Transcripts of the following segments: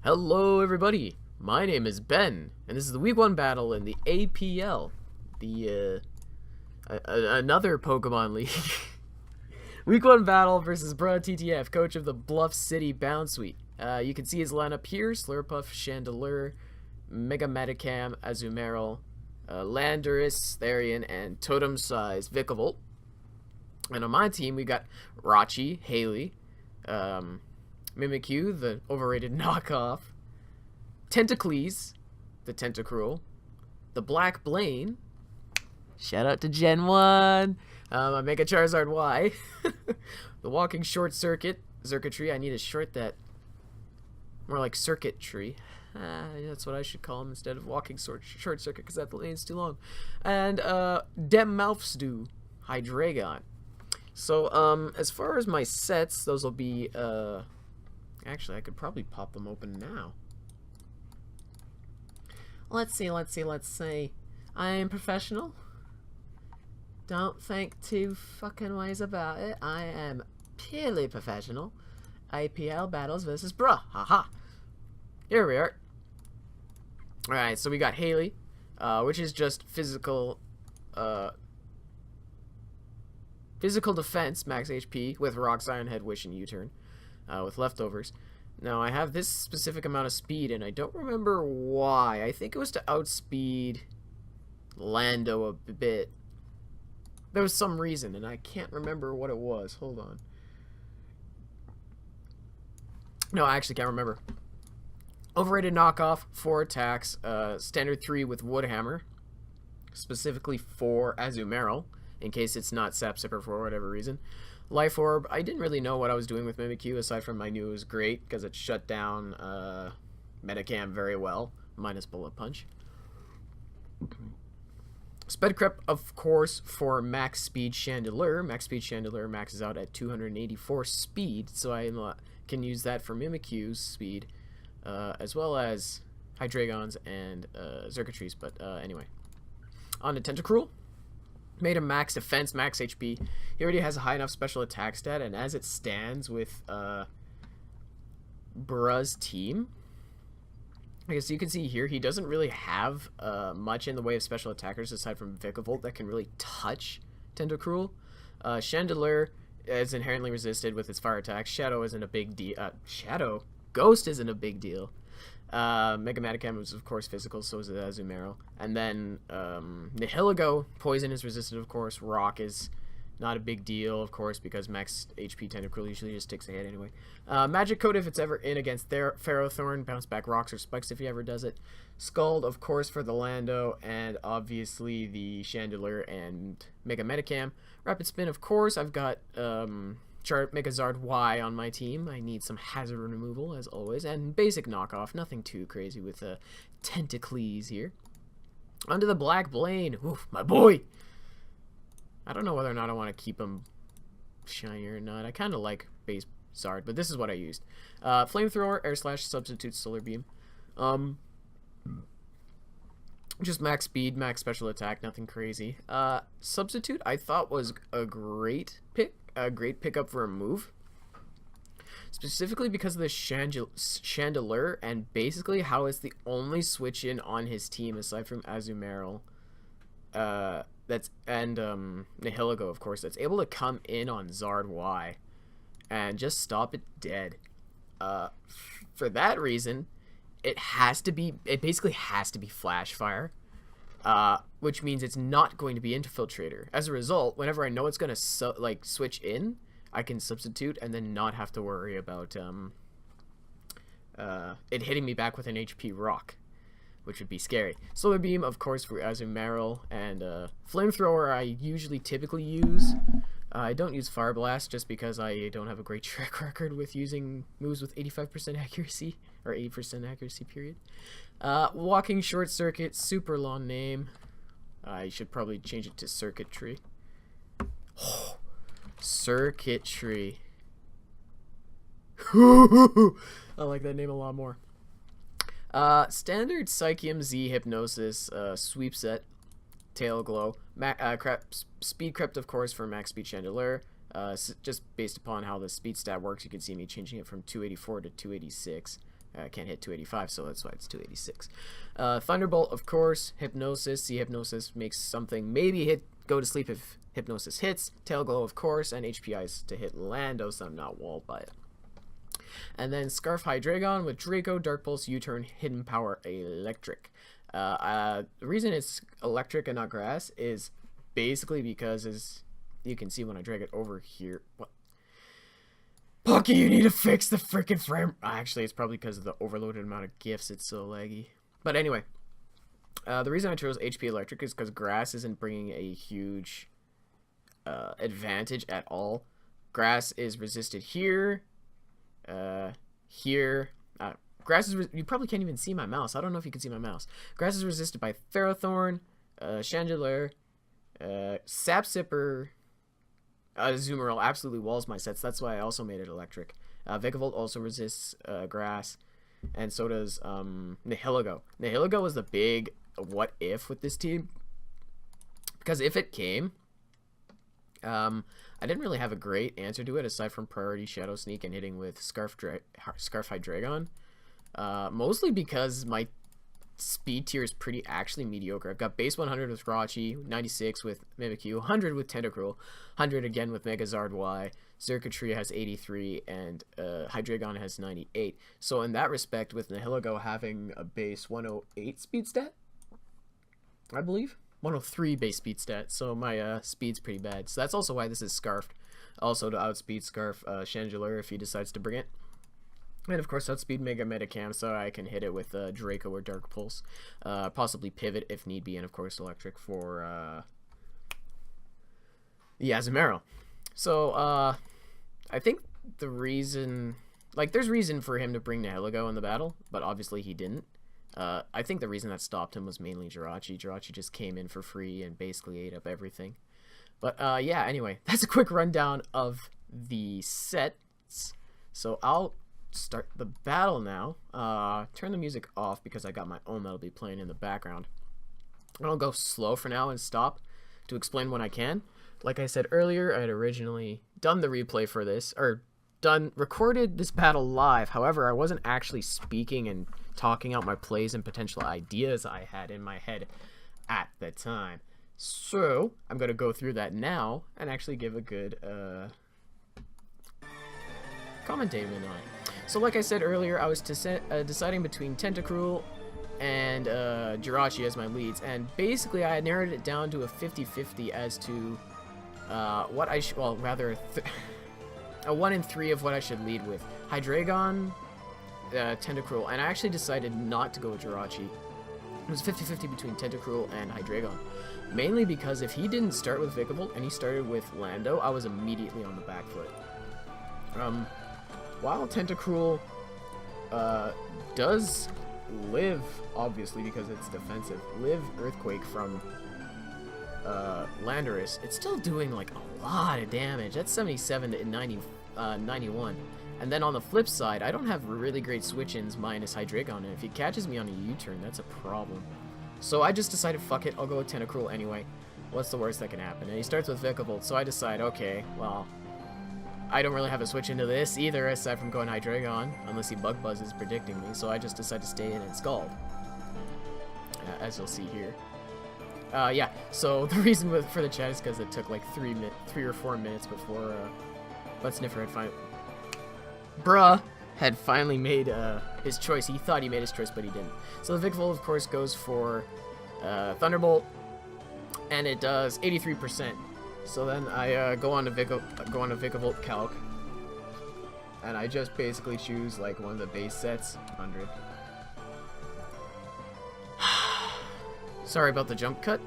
Hello everybody, my name is Ben, and this is the week 1 battle in the APL, another Pokemon League. Week 1 battle versus BruhTTF, coach of the Bluff City Bounsweet. You can see his lineup here: Slurpuff, Chandelure, Mega Metacam, Azumarill, Landorus, Therian, and Totem Size Vikavolt. And on my team, we got Rachi, Haley, Mimikyu, the overrated knockoff, Tentacles, the Tentacruel, the Black Blaine, shout out to Gen 1, I make a Charizard Y, the Walking Short Circuitry, I need to short that, more like Circuitry, that's what I should call him instead of Walking Short Circuit, because that lane's too long, and Demmalfsdu, Hydreigon. So, as far as my sets, those will be, actually, I could probably pop them open now. Let's see. I am professional. Don't think two fucking ways about it. I am purely professional. APL battles versus Bruh. Haha. Here we are. Alright, so we got Haley, which is just physical defense, max HP, with Rocks, Iron Head, Wish, and U-Turn. With leftovers. Now, I have this specific amount of speed, and I don't remember why. I think it was to outspeed Lando a bit. There was some reason, and I can't remember what it was. Hold on. No, I actually can't remember. Overrated knockoff, 4 attacks, standard 3 with Woodhammer, specifically for Azumarill, in case it's not Sap Sipper for whatever reason. Life Orb, I didn't really know what I was doing with Mimikyu, aside from I knew it was great, because it shut down Metacam very well, minus Bullet Punch. Spedcrep, of course, for max speed Chandelure. Max speed Chandelure maxes out at 284 speed, so I can use that for Mimikyu's speed, as well as Hydreigons and Circuitries, but anyway. On to Tentacruel. Made him max defense, max HP. He already has a high enough special attack stat, and as it stands with Bruh's team, I guess you can see here, he doesn't really have much in the way of special attackers aside from Vikavolt that can really touch Tentacruel. Chandelure is inherently resisted with its fire attack. Shadow isn't a big deal. Ghost isn't a big deal. Mega Metacam is of course physical, so is Azumarill. And then Nihilego, poison is resisted of course. Rock is not a big deal of course because max HP Tentacruel usually just takes a hit anyway. Magic Coat if it's ever in against Ferrothorn, bounce back rocks or spikes if he ever does it. Scald of course for the Lando, and obviously the Chandelure and Mega Metacam. Rapid Spin of course. I've got Megazard Y on my team. I need some hazard removal as always, and basic knockoff, nothing too crazy with Tentacles here. Onto the Black Blaine. Oof, my boy. I don't know whether or not I want to keep him shiny or not. I kind of like base Zard, but this is what I used. Flamethrower, Air Slash, Substitute, Solar Beam. Just max speed, max special attack, nothing crazy. Substitute I thought was a great pick. A great pickup for a move, specifically because of the Chandelure and basically how it's the only switch in on his team aside from Azumarill, and Nihilego of course, that's able to come in on Zard Y and just stop it dead. For that reason, it basically has to be Flash Fire. Which means it's not going to be Infiltrator. As a result, whenever I know it's going to switch in, I can substitute and then not have to worry about it hitting me back with an HP Rock, which would be scary. Solar Beam, of course, for Azumarill, and Flamethrower I typically use. I don't use Fire Blast just because I don't have a great track record with using moves with 85% accuracy, or 80% accuracy, period. Walking Short Circuit, super long name. I should probably change it to Circuitry. Oh, Circuitry. I like that name a lot more. Standard Psychium Z Hypnosis, Sweep Set, Tail Glow, Speed Crept of course for max speed Chandelure, Just based upon how the speed stat works, you can see me changing it from 284 to 286. Can't hit 285, so that's why it's 286. Thunderbolt, of course. Hypnosis. See, Hypnosis makes something maybe go to sleep if Hypnosis hits. Tail Glow, of course, and HPIs to hit Lando, so I'm not walled by it. And then Scarf Hydreigon with Draco, Dark Pulse, U-Turn, Hidden Power, Electric. The reason it's electric and not grass is basically because, as you can see when I drag it over here, what? Pocky, you need to fix the freaking frame. Actually, it's probably because of the overloaded amount of gifts. It's so laggy. But anyway, the reason I chose HP Electric is because grass isn't bringing a huge advantage at all. Grass is resisted here, here. Grass is you probably can't even see my mouse. I don't know if you can see my mouse. Grass is resisted by Ferrothorn, Chandelure, Sap Sipper. Azumarill absolutely walls my sets. That's why I also made it electric. Vikavolt also resists grass, and so does Nihilego. Nihilego was the big what if with this team, because if it came, I didn't really have a great answer to it aside from priority Shadow Sneak and hitting with Scarf Hydreigon. Mostly because my speed tier is pretty actually mediocre. I've got base 100 with Rachi, 96 with Mimikyu, 100 with Tentacruel, 100 again with Megazard Y, Xurkitree has 83, and Hydreigon has 98. So in that respect, with Nihilego having a base 108 speed stat, I believe, 103 base speed stat, so my speed's pretty bad. So that's also why this is Scarfed. Also to outspeed Scarf Chandelure if he decides to bring it. And of course, outspeed Mega Metacam, so I can hit it with Draco or Dark Pulse. Possibly Pivot if need be, and of course Electric for the Azumarill. So, I think the reason... Like, there's reason for him to bring Nihilego in the battle, but obviously he didn't. I think the reason that stopped him was mainly Jirachi. Jirachi just came in for free and basically ate up everything. But, yeah, anyway, that's a quick rundown of the sets. So, I'll start the battle now. Turn the music off because I got my own that'll be playing in the background. I'll go slow for now and stop to explain when I can. Like I said earlier, I had originally done the replay for this, or recorded this battle live. However, I wasn't actually speaking and talking out my plays and potential ideas I had in my head at the time. So I'm gonna go through that now and actually give a good commentating on it. So like I said earlier, I was deciding between Tentacruel and Jirachi as my leads, and basically I narrowed it down to a 50-50 as to what I well, rather a 1 in 3 of what I should lead with. Hydreigon, Tentacruel, and I actually decided not to go with Jirachi. It was 50-50 between Tentacruel and Hydreigon, mainly because if he didn't start with Vikavolt and he started with Lando, I was immediately on the back foot. While Tentacruel does live, obviously because it's defensive, live Earthquake from Landorus, it's still doing like a lot of damage. That's 77 to 91. And then on the flip side, I don't have really great switch-ins minus Hydreigon, and if he catches me on a U-turn, that's a problem. So I just decided, fuck it, I'll go with Tentacruel anyway. What's the worst that can happen? And he starts with Vikavolt, so I decide, okay, well, I don't really have a switch into this either, aside from going Hydreigon, unless he Bug Buzz is predicting me, so I just decide to stay in and Scald, as you'll see here. Yeah, so the reason for the chat is because it took like 3 or 4 minutes before Buttsniffer had finally made his choice. He thought he made his choice, but he didn't. So the Vikavolt, of course, goes for Thunderbolt, and it does 83%. So then I go on to Vikavolt Calc, and I just basically choose like one of the base sets, 100. Sorry about the jump cut.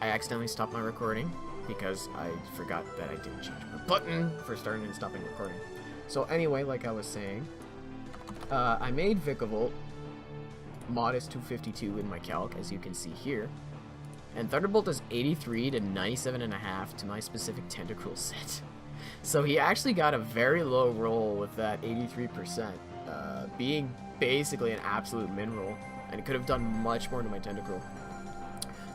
I accidentally stopped my recording because I forgot that I didn't change my button for starting and stopping recording. So anyway, like I was saying, I made Vikavolt modest 252 in my calc, as you can see here. And Thunderbolt does 83 to 97.5 to my specific Tentacruel set. So he actually got a very low roll with that 83%, being basically an absolute min roll, and it could have done much more to my Tentacruel.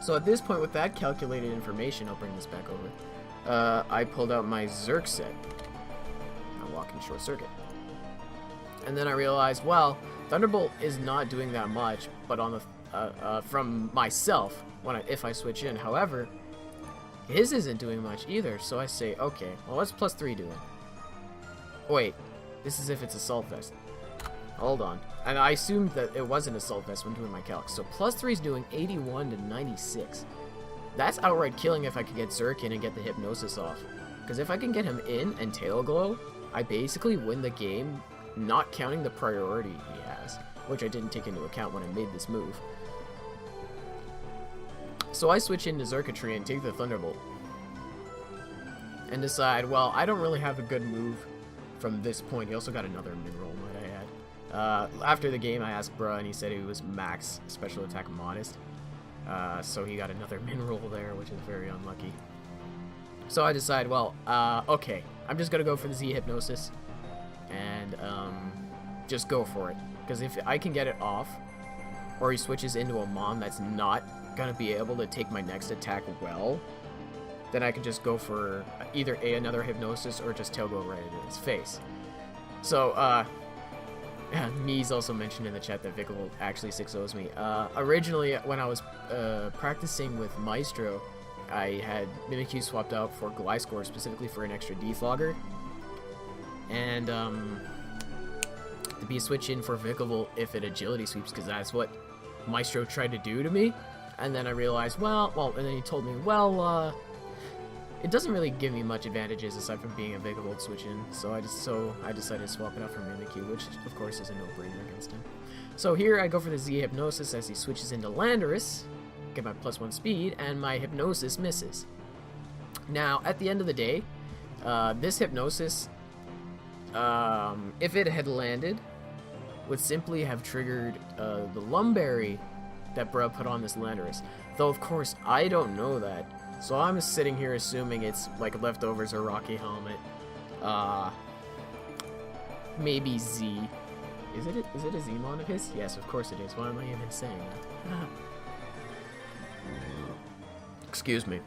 So at this point, with that calculated information, I'll bring this back over. I pulled out my Zerg set. I'm walking Short Circuit. And then I realized, well, Thunderbolt is not doing that much, but on the from myself if I switch in. However, his isn't doing much either. So I say, okay, well, what's +3 doing? Wait, this is if it's Assault Vest. Hold on. And I assumed that it wasn't Assault Vest when doing my calc. So +3 is doing 81 to 96. That's outright killing if I could get Zerk in and get the Hypnosis off. Because if I can get him in and Tail Glow, I basically win the game, not counting the priority he has, which I didn't take into account when I made this move. So I switch into Xurkitree and take the Thunderbolt. And decide, well, I don't really have a good move from this point. He also got another Mineral, might I add. After the game, I asked Bruh, and he said he was max special attack modest. So he got another Mineral there, which is very unlucky. So I decide, well, okay, I'm just gonna go for the Z Hypnosis. And just go for it. Because if I can get it off, or he switches into a Mom that's not gonna be able to take my next attack well, then I can just go for either another Hypnosis or just Tail Glow right into his face. So, Mees also mentioned in the chat that Vikavolt actually 6-0s me. Originally, when I was practicing with Maestro, I had Mimikyu swapped out for Gliscor, specifically for an extra defogger. And, to be a switch in for Vikavolt if it agility sweeps, because that's what Maestro tried to do to me. And then I realized, and then he told me, well, it doesn't really give me much advantages aside from being a Vikavolt switch in, so I decided to swap it out for Mimikyu, which of course is a no-brainer against him. So here I go for the Z Hypnosis as he switches into Landorus, get my +1 speed, and my Hypnosis misses. Now, at the end of the day, this Hypnosis, if it had landed, would simply have triggered the Lumberry that Bruh put on this Landorus. Though, of course, I don't know that. So I'm sitting here assuming it's like leftovers or Rocky Helmet. Maybe Z. Is it a Z-mon of his? Yes, of course it is. Why am I even saying that? Excuse me.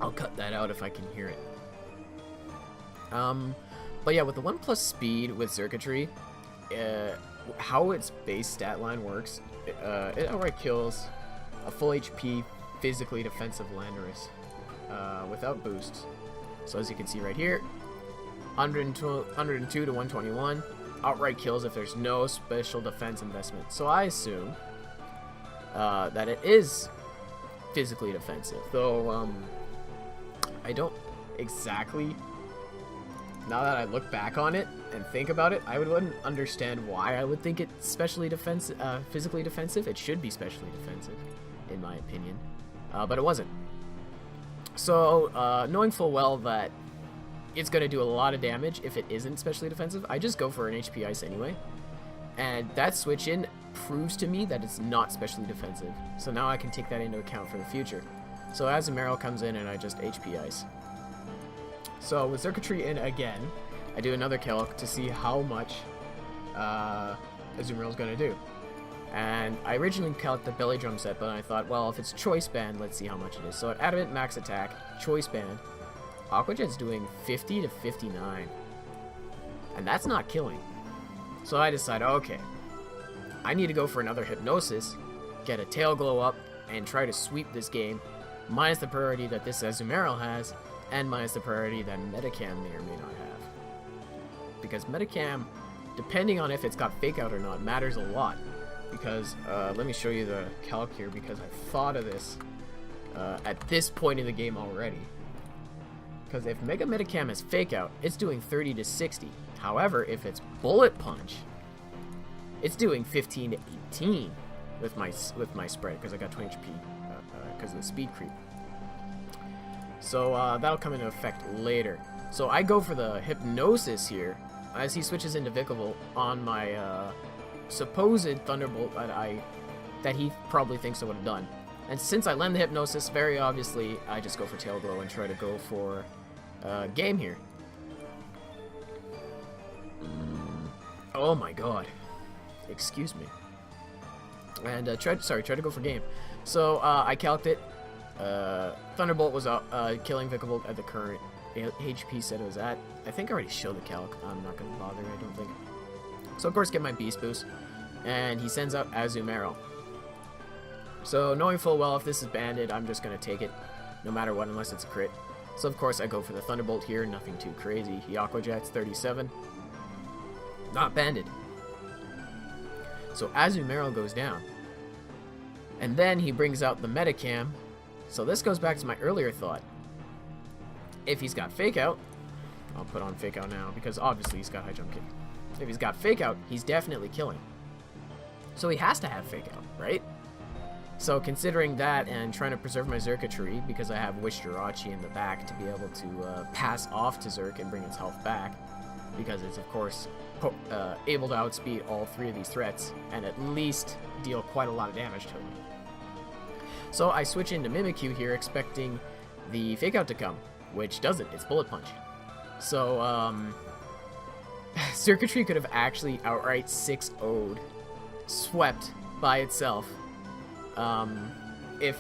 I'll cut that out if I can hear it. But yeah, with the 1+ speed with Xurkitree, how its base stat line works, it outright kills a full HP physically defensive Landorus without boosts. So as you can see right here, 102 to 121, outright kills if there's no special defense investment. So I assume that it is physically defensive, though I don't exactly. Now that I look back on it and think about it, I wouldn't understand why I would think it's physically defensive. It should be specially defensive, in my opinion, but it wasn't. So, knowing full well that it's going to do a lot of damage if it isn't specially defensive, I just go for an HP Ice anyway. And that switch in proves to me that it's not specially defensive. So now I can take that into account for the future. So Azumarill comes in and I just HP Ice. So with Xurkitree in again, I do another calc to see how much Azumarill's going to do. And I originally calced the Belly Drum set, but I thought, well, if it's Choice Band, let's see how much it is. So at Adamant Max Attack, Choice Band, Aqua Jet's doing 50 to 59. And that's not killing. So I decide, okay, I need to go for another Hypnosis, get a Tail Glow up, and try to sweep this game, minus the priority that this Azumarill has, and minus the priority that Metacam may or may not have. Because Metacam, depending on if it's got Fake Out or not, matters a lot. Because, let me show you the calc here, because I thought of this at this point in the game already. Because if Mega Metacam has Fake Out, it's doing 30 to 60. However, if it's Bullet Punch, it's doing 15 to 18 with my spread, because I got 20 HP because of the speed creep. So that'll come into effect later. So I go for the Hypnosis here as he switches into Vikavolt on my supposed Thunderbolt that he probably thinks I would have done. And since I land the Hypnosis, very obviously I just go for Tail Glow and try to go for game here. Oh my god. Excuse me. And try to go for game. So I calced it. Thunderbolt was killing Vikavolt at the current HP set it was at. I think I already showed the calc. I'm not going to bother, I don't think. So of course get my Beast Boost. and he sends out Azumarill. So knowing full well if this is banded, I'm just going to take it no matter what unless it's a crit. So of course I go for the Thunderbolt here, nothing too crazy. He Aqua Jets 37. Not banded. So Azumarill goes down. And then he brings out the Metacam. So this goes back to my earlier thought. If he's got Fake Out, I'll put on Fake Out now because obviously he's got High Jump Kick. If he's got Fake Out, he's definitely killing. So he has to have Fake Out, right? So considering that and trying to preserve my circuitry because I have Wish Jirachi in the back to be able to pass off to Zerk and bring its health back, because it's of course able to outspeed all three of these threats and at least deal quite a lot of damage to them. So I switch into Mimikyu here expecting the Fake Out to come, which doesn't, it's Bullet Punch. So circuitry could have actually outright 6-0'd, swept by itself, if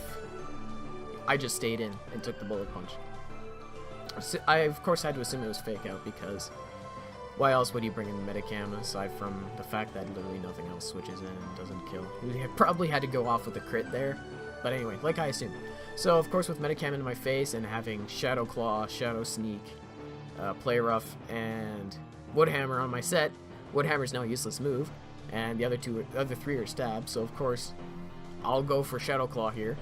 I just stayed in and took the Bullet Punch. So I, of course, had to assume it was Fake Out because why else would he bring in the Metacam aside from the fact that literally nothing else switches in and doesn't kill? He probably had to go off with a crit there, but anyway, like I assumed. So, of course, with Metacam in my face and having Shadow Claw, Shadow Sneak, Play Rough, and Woodhammer on my set, Woodhammer's now a useless move, and the other three are stab, so of course I'll go for Shadow Claw here,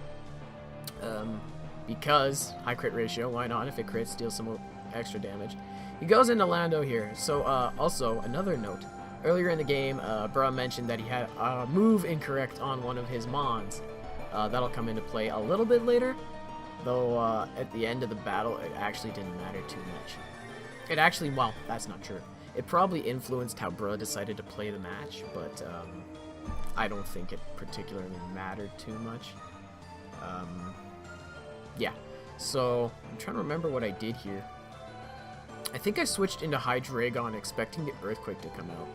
because high crit ratio, why not? If it crits, deals some extra damage. He goes into Lando here. So also another note, earlier in the game Bruh mentioned that he had a move incorrect on one of his Mons. That'll come into play a little bit later, though at the end of the battle it actually didn't matter too much. It actually, well, that's not true. It probably influenced how Bruh decided to play the match, but I don't think it particularly mattered too much. Yeah, so I'm trying to remember what I did here. I think I switched into Hydreigon expecting the Earthquake to come out.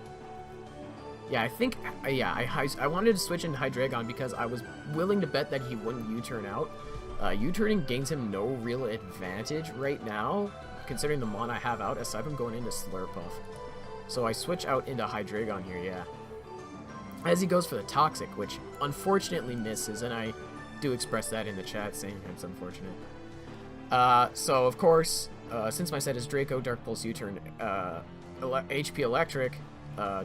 Yeah, I think, I wanted to switch into Hydreigon because I was willing to bet that he wouldn't U-turn out. U-turning gains him no real advantage right now, considering the Mon I have out, aside from going into Slurpuff. So I switch out into Hydreigon here, yeah. As he goes for the Toxic, which unfortunately misses, and I do express that in the chat, saying it's unfortunate. So, of course, since my set is Draco, Dark Pulse U-turn, HP Electric,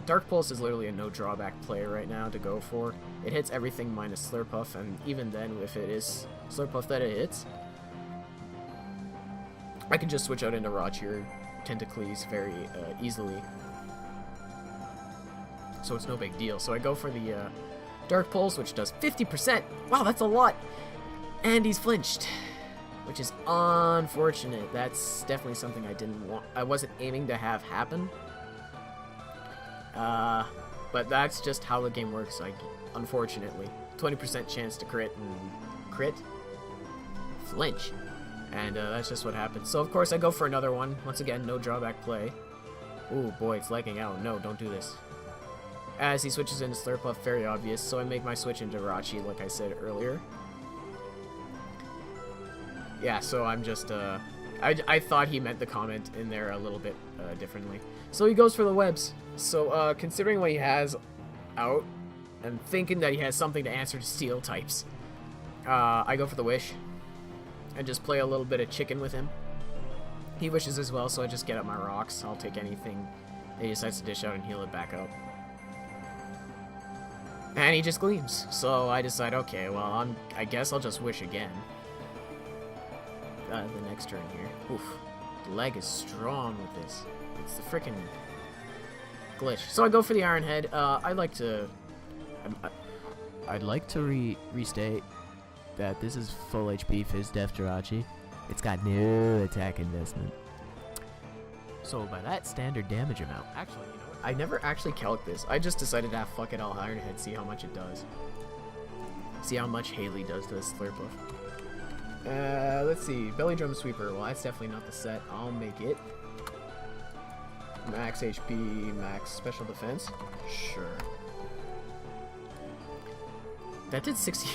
Dark Pulse is literally a no drawback play right now to go for. It hits everything minus Slurpuff, and even then, if it is Slurpuff that it hits, I can just switch out into Rachir Tentacles very easily. So it's no big deal. So I go for the Dark Pulse, which does 50%. Wow, that's a lot. And he's flinched, which is unfortunate. That's definitely something I didn't want. I wasn't aiming to have happen. But that's just how the game works, like, unfortunately. 20% chance to crit and crit, flinch. And that's just what happens. So, of course, I go for another one. Once again, no drawback play. Ooh, boy, it's lagging out. No, don't do this. As he switches into Slurpuff, very obvious. So I make my switch into Rachi, like I said earlier. Yeah, so I'm just, I thought he meant the comment in there a little bit differently. So he goes for the webs. So, considering what he has out, and thinking that he has something to answer to Steel types, I go for the Wish, and just play a little bit of chicken with him. He wishes as well, so I just get up my rocks. I'll take anything that he decides to dish out and heal it back up. And he just gleams. So I decide, okay, well, I guess I'll just wish again. The next turn here. Oof. The leg is strong with this. It's the frickin' glitch. So I go for the Iron Head. I'd like to restate that this is full HP Fizz Def Jirachi. It's got no attack investment. So by that standard damage amount, actually, you know what? I never actually calc this. I just decided to fuck it, I'll Iron Head, see how much it does. See how much Haley does to this Slurpuff. Let's see. Belly Drum Sweeper. Well, that's definitely not the set. I'll make it. Max HP, max special defense. Sure. That did 60.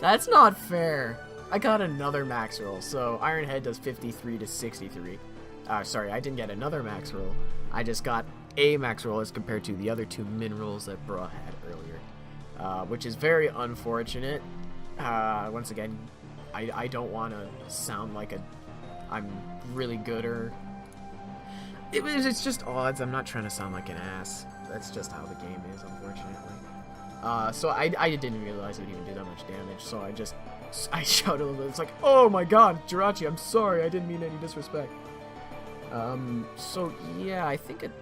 That's not fair. I got another max roll. So Iron Head does 53 to 63. Sorry, I didn't get another max roll. I just got a max roll as compared to the other 2 min rolls that Bruh had earlier, which is very unfortunate. Once again, I don't want to sound like I'm really good or... It's just odds. I'm not trying to sound like an ass. That's just how the game is, unfortunately. So I didn't realize it would even do that much damage, so I shouted a little bit. It's like, oh my god, Jirachi, I'm sorry, I didn't mean any disrespect. So yeah, I think it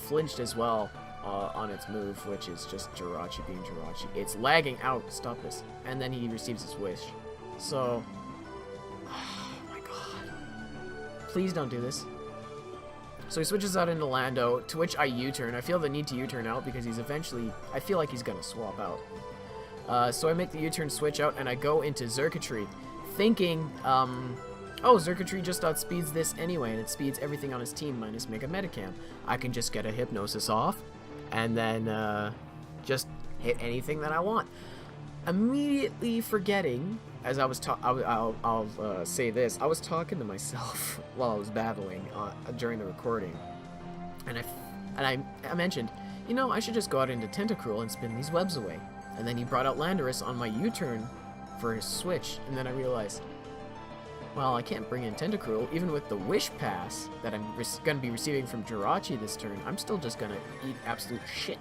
flinched as well on its move, which is just Jirachi being Jirachi. It's lagging out, stop this. And then he receives his wish. So, oh my god. Please don't do this. So he switches out into Lando, to which I U-turn. I feel the need to U-turn out because I feel like he's gonna swap out. So I make the U-turn switch out and I go into Xurkitree, thinking, oh, Xurkitree just outspeeds this anyway, and it speeds everything on his team minus Mega Metacam. I can just get a Hypnosis off, and then just hit anything that I want. Immediately forgetting, as I was I'll say this, I was talking to myself while I was battling during the recording, and I mentioned, you know, I should just go out into Tentacruel and spin these webs away. And then he brought out Landorus on my U-turn for his switch, and then I realized, well, I can't bring in Tentacruel. Even with the Wish Pass that I'm going to be receiving from Jirachi this turn, I'm still just going to eat absolute shit.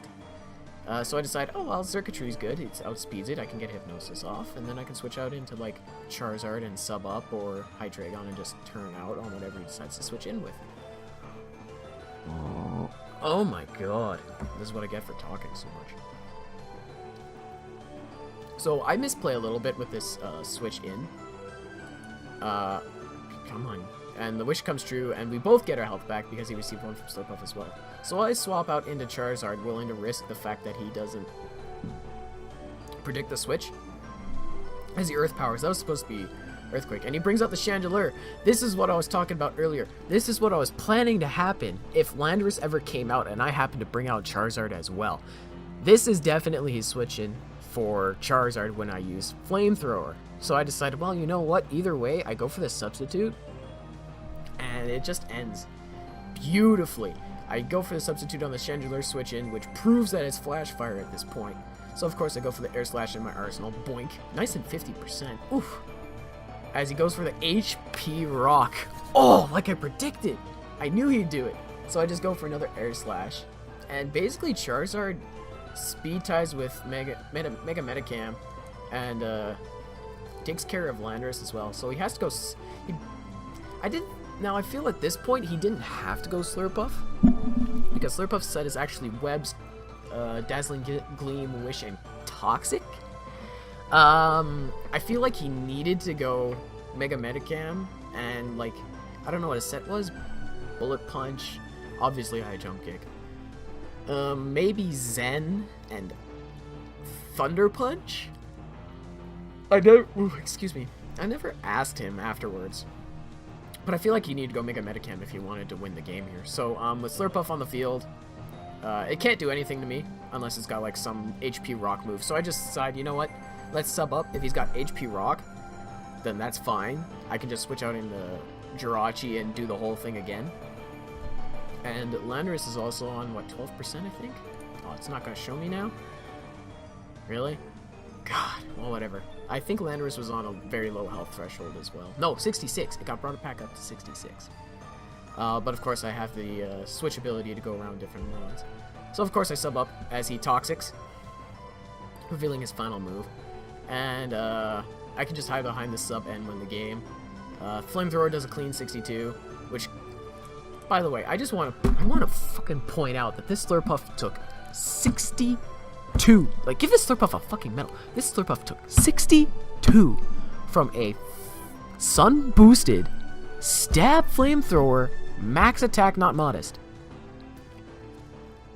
So I decide, oh, well, Xurkitree's good. It outspeeds it. I can get Hypnosis off, and then I can switch out into, like, Charizard and sub up, or Hydreigon and just turn out on whatever he decides to switch in with. Oh my god. This is what I get for talking so much. So I misplay a little bit with this switch in. Come on. And the wish comes true, and we both get our health back because he received one from Slurpuff as well. So I swap out into Charizard, willing to risk the fact that he doesn't predict the switch. As the Earth Powers, that was supposed to be Earthquake. And he brings out the Chandelure. This is what I was talking about earlier. This is what I was planning to happen if Landorus ever came out and I happened to bring out Charizard as well. This is definitely his switch in for Charizard when I use Flamethrower. So I decided, well, you know what? Either way, I go for the substitute. And it just ends beautifully. I go for the substitute on the Chandelure switch in, which proves that it's Flash Fire at this point. So of course I go for the Air Slash in my arsenal. Boink. Nice and 50%. Oof. As he goes for the HP Rock. Oh, like I predicted. I knew he'd do it. So I just go for another Air Slash. And basically Charizard speed ties with Mega Metacam and takes care of Landorus as well. So he has to go... Now, I feel at this point he didn't have to go Slurpuff, because Slurpuff's set is actually Webs, Dazzling Gleam, Wish, and Toxic. I feel like he needed to go Mega Metacam, and, like, I don't know what his set was. Bullet Punch, obviously High Jump Kick. Maybe Zen and Thunder Punch? Excuse me. I never asked him afterwards. But I feel like he needed to go Mega Metacam if he wanted to win the game here. So, with Slurpuff on the field, it can't do anything to me unless it's got, like, some HP Rock move. So I just decide, you know what? Let's sub up. If he's got HP Rock, then that's fine. I can just switch out into Jirachi and do the whole thing again. And Landorus is also on, what, 12%, I think? Oh, it's not going to show me now? Really? God, well, whatever. I think Landorus was on a very low health threshold as well. No, 66. It got brought back up to 66. But of course I have the switch ability to go around different modes. So of course I sub up as he Toxics, revealing his final move. And I can just hide behind the sub and win the game. Flamethrower does a clean 62, which, by the way, I want to fucking point out that this Slurpuff took 62. Like, give this Slurpuff a fucking medal. This Slurpuff took 62 from a sun-boosted stab Flamethrower, max attack not modest.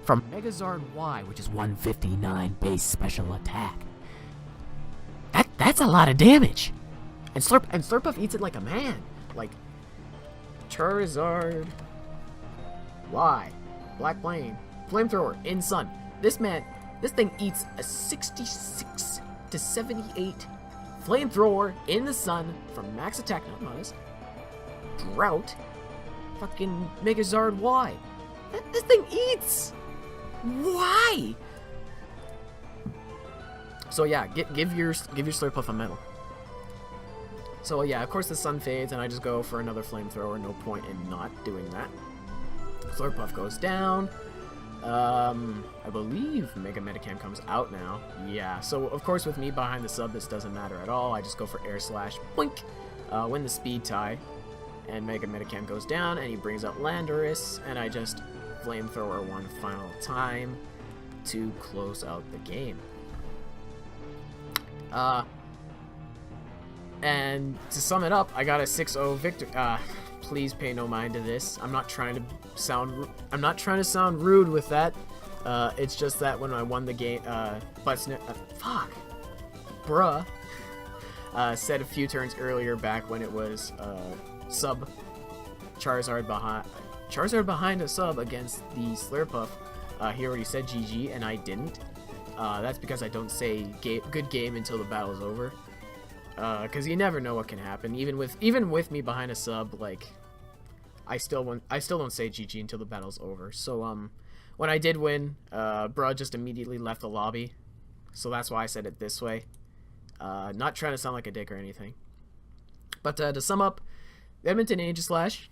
From Megazord Y, which is 159 base special attack. That's a lot of damage. And Slurpuff eats it like a man. Like, Charizard Y, Black Flame, Flamethrower in sun. This thing eats a 66 to 78 Flamethrower in the sun from max attack, not modest, Drought, fucking Megazard Y. This thing eats! Why? So yeah, give your Slurpuff a medal. So yeah, of course the sun fades and I just go for another flamethrower. No point in not doing that. Slurpuff goes down. I believe Mega Metacam comes out now. Yeah, so of course with me behind the sub, this doesn't matter at all. I just go for Air Slash, boink, win the speed tie, and Mega Metacam goes down, and he brings out Landorus, and I just flamethrower one final time to close out the game. And to sum it up, I got a 6-0 victory. Please pay no mind to this. I'm not trying to sound rude with that. It's just that when I won the game, Bruh said a few turns earlier back when it was sub Charizard behind a sub against the Slurpuff. He already said GG and I didn't. That's because I don't say good game until the battle's over. Because you never know what can happen. Even with me behind a sub, like I still don't say GG until the battle's over. So when I did win, bruh just immediately left the lobby. So that's why I said it this way. Not trying to sound like a dick or anything. But to sum up, Edmonton Aegislash,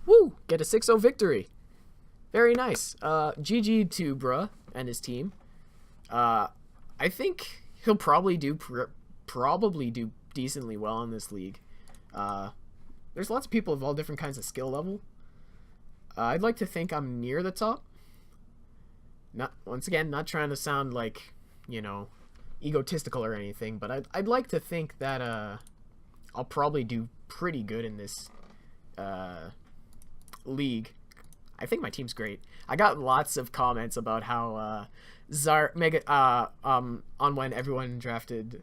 woo, get a 6-0 victory. Very nice. GG to bruh and his team. I think he'll probably do decently well in this league. There's lots of people of all different kinds of skill level. I'd like to think I'm near the top. Once again, not trying to sound like, you know, egotistical or anything, but I'd like to think that I'll probably do pretty good in this league. I think my team's great. I got lots of comments about how on when everyone drafted.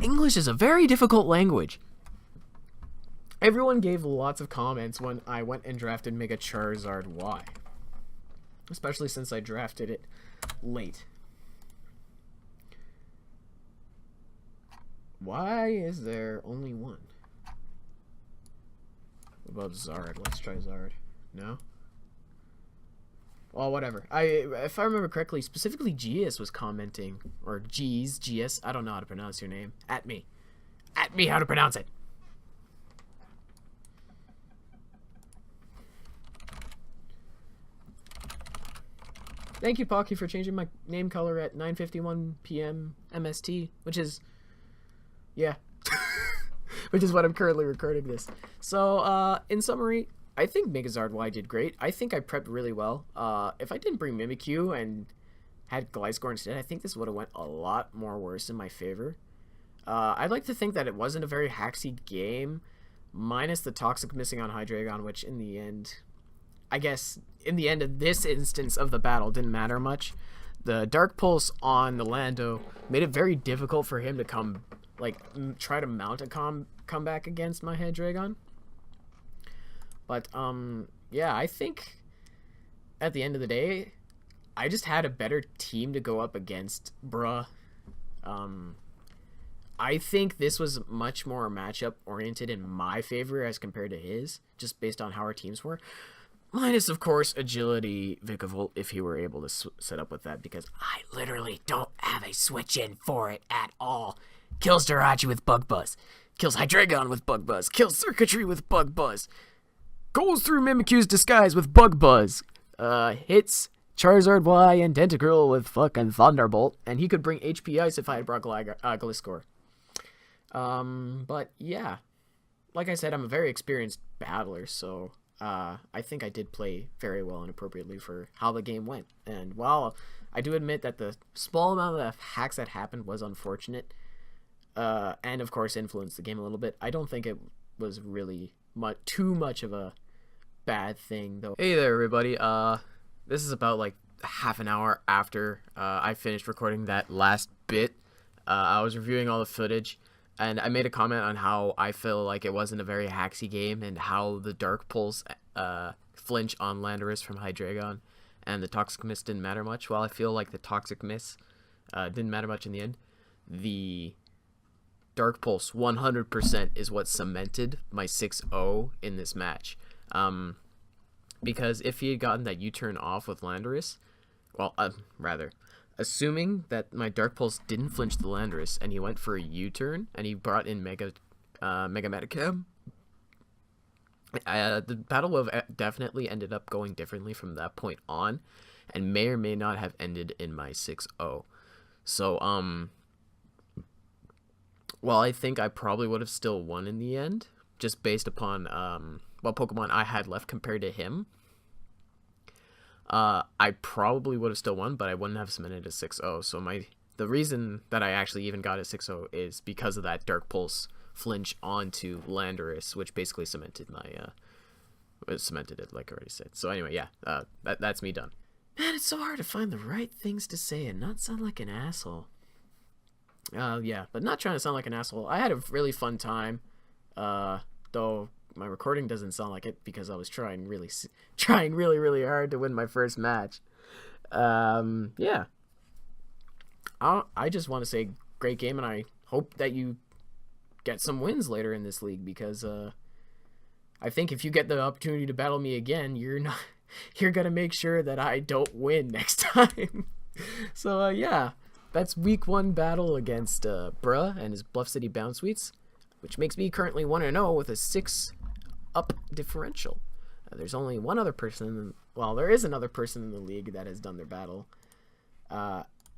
English is a very difficult language. Everyone gave lots of comments when I went and drafted Mega Charizard Y. Especially since I drafted it late. Why is there only one? What about Zard? Let's try Zard. No? Well, whatever. If I remember correctly, specifically Gias was commenting, or Gias, I don't know how to pronounce your name. At me how to pronounce it. Thank you, Pocky, for changing my name color at 9:51 p.m. MST, which is, yeah, which is what I'm currently recording this. So, in summary, I think Megazard Y did great. I think I prepped really well. If I didn't bring Mimikyu and had Gliscor instead, I think this would have went a lot more worse in my favor. I'd like to think that it wasn't a very hacksy game, minus the Toxic missing on Hydreigon, which in the end, I guess, in the end of this instance of the battle, didn't matter much. The Dark Pulse on the Lando made it very difficult for him to try to mount a comeback against my Hydreigon. But, yeah, I think at the end of the day, I just had a better team to go up against, bruh. I think this was much more matchup oriented in my favor as compared to his, just based on how our teams were. Minus, of course, agility Vikavolt if he were able to set up with that, because I literally don't have a switch in for it at all. Kills Jirachi with Bug Buzz. Kills Hydreigon with Bug Buzz. Kills Circuitry with Bug Buzz. Goes through Mimikyu's disguise with Bug Buzz. Hits Charizard Y and Tentacruel with fucking Thunderbolt. And he could bring HP Ice if I had brought Gliscor. But yeah. Like I said, I'm a very experienced battler, so I think I did play very well and appropriately for how the game went. And while I do admit that the small amount of hacks that happened was unfortunate, and of course influenced the game a little bit, I don't think it was really too much of a bad thing, though. Hey there, everybody. This is about like half an hour after I finished recording that last bit. I was reviewing all the footage, and I made a comment on how I feel like it wasn't a very hacksy game, and how the Dark Pulse flinch on Landorus from Hydreigon and the Toxic Miss didn't matter much. While I feel like the Toxic Miss didn't matter much in the end, the Dark Pulse 100% is what cemented my 6-0 in this match. Because if he had gotten that U-turn off with Landorus, well, rather, assuming that my Dark Pulse didn't flinch the Landorus and he went for a U-turn and he brought in Mega Metacam, the battle would have definitely ended up going differently from that point on, and may or may not have ended in my 6-0. So, well, I think I probably would have still won in the end, just based upon what Pokemon I had left compared to him. I probably would have still won, but I wouldn't have cemented a 6-0. So the reason that I actually even got a 6-0 is because of that Dark Pulse flinch onto Landorus, which basically cemented it, like I already said. So anyway, yeah, that's me done. Man, it's so hard to find the right things to say and not sound like an asshole. Yeah, but not trying to sound like an asshole. I had a really fun time, though my recording doesn't sound like it because I was trying really hard to win my first match. Yeah. I just want to say great game, and I hope that you get some wins later in this league, because I think if you get the opportunity to battle me again, you're gonna make sure that I don't win next time. So yeah, that's week 1 battle against Bruh and his Bluff City Bounsweets, which makes me currently 1-0 with a 6-up differential. There's only one other person, there is another person in the league that has done their battle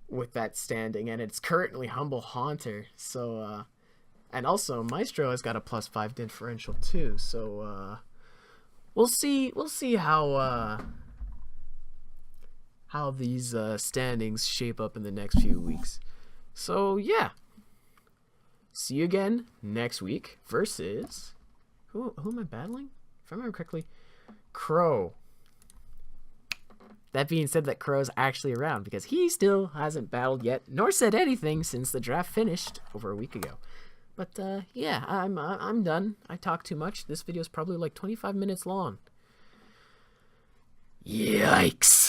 with that standing, and it's currently Humble Haunter. So and also Maestro has got a +5 differential too. So we'll see how these standings shape up in the next few weeks. So yeah, see you again next week versus who am I battling? If I remember correctly, Crow. That being said, that Crow's actually around because he still hasn't battled yet, nor said anything since the draft finished over a week ago. But yeah, I'm done. I talked too much. This video is probably like 25 minutes long. Yikes.